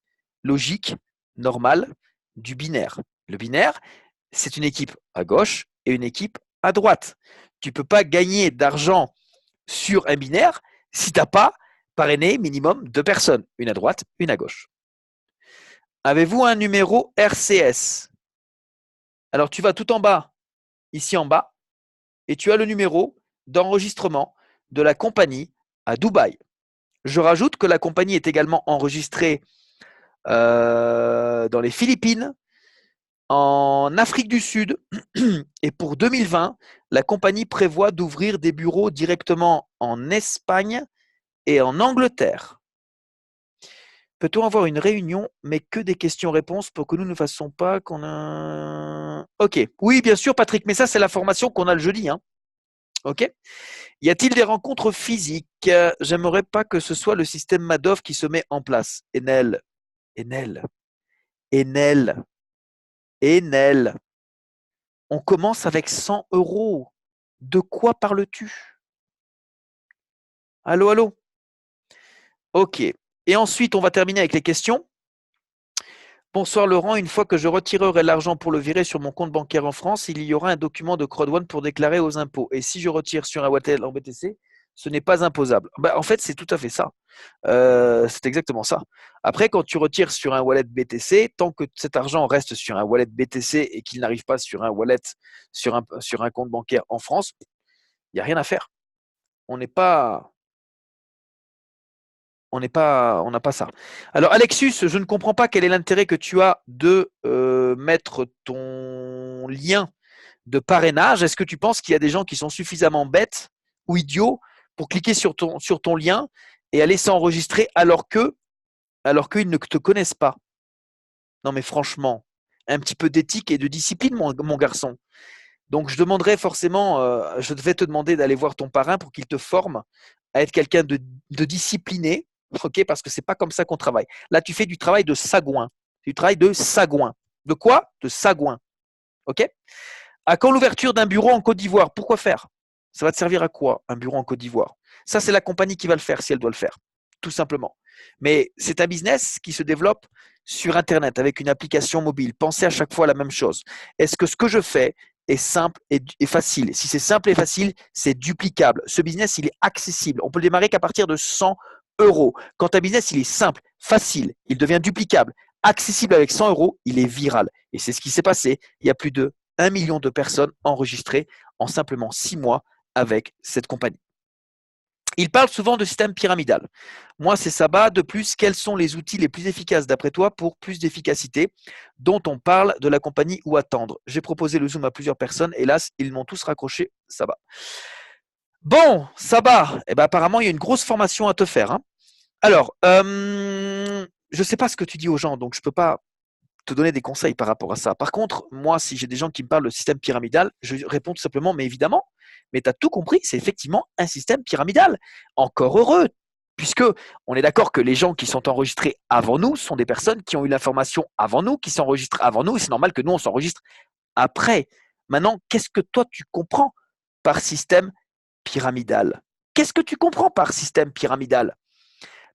logique, normal du binaire. Le binaire, c'est une équipe à gauche et une équipe à droite. Tu ne peux pas gagner d'argent sur un binaire si tu n'as pas parrainé minimum 2 personnes, une à droite, une à gauche. Avez-vous un numéro RCS? Alors tu vas tout en bas, ici en bas, et tu as le numéro d'enregistrement de la compagnie à Dubaï. Je rajoute que la compagnie est également enregistrée dans les Philippines, en Afrique du Sud, et pour 2020, la compagnie prévoit d'ouvrir des bureaux directement en Espagne et en Angleterre. Peut-on avoir une réunion, mais que des questions-réponses pour que nous ne fassions pas qu'on a... Ok, oui, bien sûr, Patrick, mais ça, c'est la formation qu'on a le jeudi. Hein. Ok. Y a-t-il des rencontres physiques? J'aimerais pas que ce soit le système Madoff qui se met en place. Enel, Enel, Enel, Enel. On commence avec 100 euros. De quoi parles-tu? Allô, allô? Ok. Et ensuite, on va terminer avec les questions. Bonsoir Laurent, une fois que je retirerai l'argent pour le virer sur mon compte bancaire en France, il y aura un document de Crowd1 pour déclarer aux impôts. Et si je retire sur un wallet en BTC, ce n'est pas imposable. En fait, c'est tout à fait ça. C'est exactement ça. Après, quand tu retires sur un wallet BTC, tant que cet argent reste sur un wallet BTC et qu'il n'arrive pas sur un wallet, sur un compte bancaire en France, il n'y a rien à faire. On n'a pas ça. Alors Alexus, je ne comprends pas quel est l'intérêt que tu as de mettre ton lien de parrainage. Est-ce que tu penses qu'il y a des gens qui sont suffisamment bêtes ou idiots pour cliquer sur ton lien et aller s'enregistrer alors qu'ils ne te connaissent pas? Non mais franchement, un petit peu d'éthique et de discipline, mon garçon. Donc je demanderai forcément, je vais te demander d'aller voir ton parrain pour qu'il te forme à être quelqu'un de discipliné, ok, parce que c'est pas comme ça qu'on travaille. Là, tu fais du travail de sagouin, du travail de sagouin. De quoi? De sagouin, ok? À quand l'ouverture d'un bureau en Côte d'Ivoire? Pourquoi faire? Ça va te servir à quoi, un bureau en Côte d'Ivoire? Ça, c'est la compagnie qui va le faire si elle doit le faire, tout simplement. Mais c'est un business qui se développe sur Internet avec une application mobile. Pensez à chaque fois à la même chose. Est-ce que ce que je fais est simple et facile? Si c'est simple et facile, c'est duplicable. Ce business, il est accessible. On peut le démarrer qu'à partir de 100 euros. Quand un business, il est simple, facile, il devient duplicable, accessible avec 100 euros, il est viral. Et c'est ce qui s'est passé. Il y a plus de 1 million de personnes enregistrées en simplement 6 mois avec cette compagnie. Il parle souvent de système pyramidal. Moi, c'est Saba. De plus, quels sont les outils les plus efficaces d'après toi pour plus d'efficacité dont on parle de la compagnie ou attendre? J'ai proposé le Zoom à plusieurs personnes. Hélas, ils m'ont tous raccroché. Saba. Bon, Saba, apparemment, il y a une grosse formation à te faire. Hein. Alors, je ne sais pas ce que tu dis aux gens, donc je ne peux pas te donner des conseils par rapport à ça. Par contre, moi, si j'ai des gens qui me parlent de système pyramidal, je réponds tout simplement, mais évidemment, mais tu as tout compris, c'est effectivement un système pyramidal. Encore heureux, puisque on est d'accord que les gens qui sont enregistrés avant nous sont des personnes qui ont eu l'information avant nous, qui s'enregistrent avant nous, et c'est normal que nous, on s'enregistre après. Maintenant, qu'est-ce que toi, tu comprends par système pyramidal? Qu'est-ce que tu comprends par système pyramidal?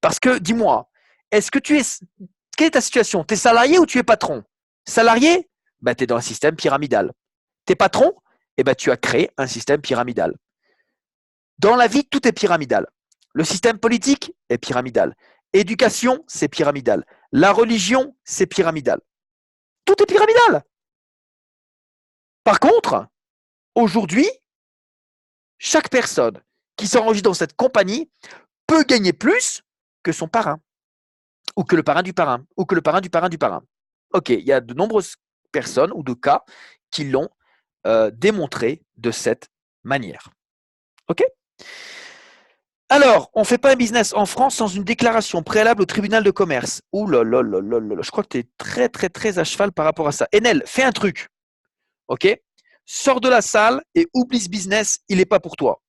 Parce que, dis-moi, est-ce que tu es quelle est ta situation? Tu es salarié ou tu es patron? Salarié, ben, tu es dans un système pyramidal. Tu es patron, eh ben, tu as créé un système pyramidal. Dans la vie, tout est pyramidal. Le système politique est pyramidal. Éducation, c'est pyramidal. La religion, c'est pyramidal. Tout est pyramidal. Par contre, aujourd'hui, chaque personne qui s'enregistre dans cette compagnie peut gagner plus que son parrain, ou que le parrain du parrain, ou que le parrain du parrain du parrain. Ok, il y a de nombreuses personnes ou de cas qui l'ont démontré de cette manière. Ok? Alors, on ne fait pas un business en France sans une déclaration préalable au tribunal de commerce. Ouh là là là là là, je crois que tu es très très très à cheval par rapport à ça. Enel, fais un truc. Ok? Sors de la salle et oublie ce business, il n'est pas pour toi.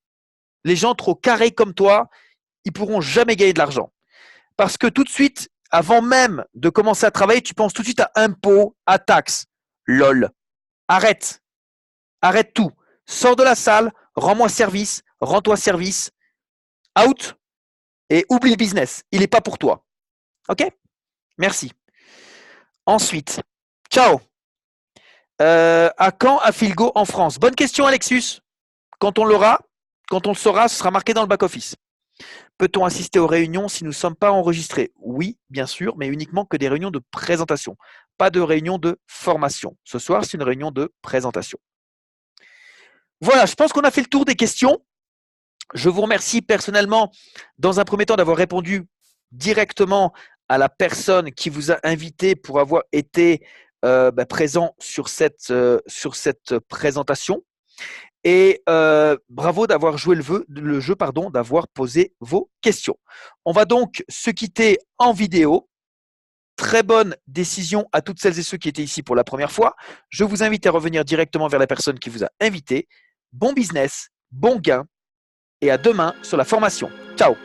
Les gens trop carrés comme toi, ils pourront jamais gagner de l'argent. Parce que tout de suite, avant même de commencer à travailler, tu penses tout de suite à impôts, à taxes. Lol. Arrête. Arrête tout. Sors de la salle, rends-moi service, rends-toi service. Out et oublie le business. Il n'est pas pour toi. Ok? Merci. Ensuite, ciao. À quand Afilgo en France? Bonne question, Alexus. Quand on l'aura, quand on le saura, ce sera marqué dans le back-office. Peut-on assister aux réunions si nous ne sommes pas enregistrés? Oui, bien sûr, mais uniquement que des réunions de présentation, pas de réunions de formation. Ce soir, c'est une réunion de présentation. Voilà, je pense qu'on a fait le tour des questions. Je vous remercie personnellement, dans un premier temps, d'avoir répondu directement à la personne qui vous a invité pour avoir été présent sur cette présentation. Et bravo d'avoir joué le jeu, d'avoir posé vos questions. On va donc se quitter en vidéo. Très bonne décision à toutes celles et ceux qui étaient ici pour la première fois. Je vous invite à revenir directement vers la personne qui vous a invité. Bon business, bon gain et à demain sur la formation. Ciao!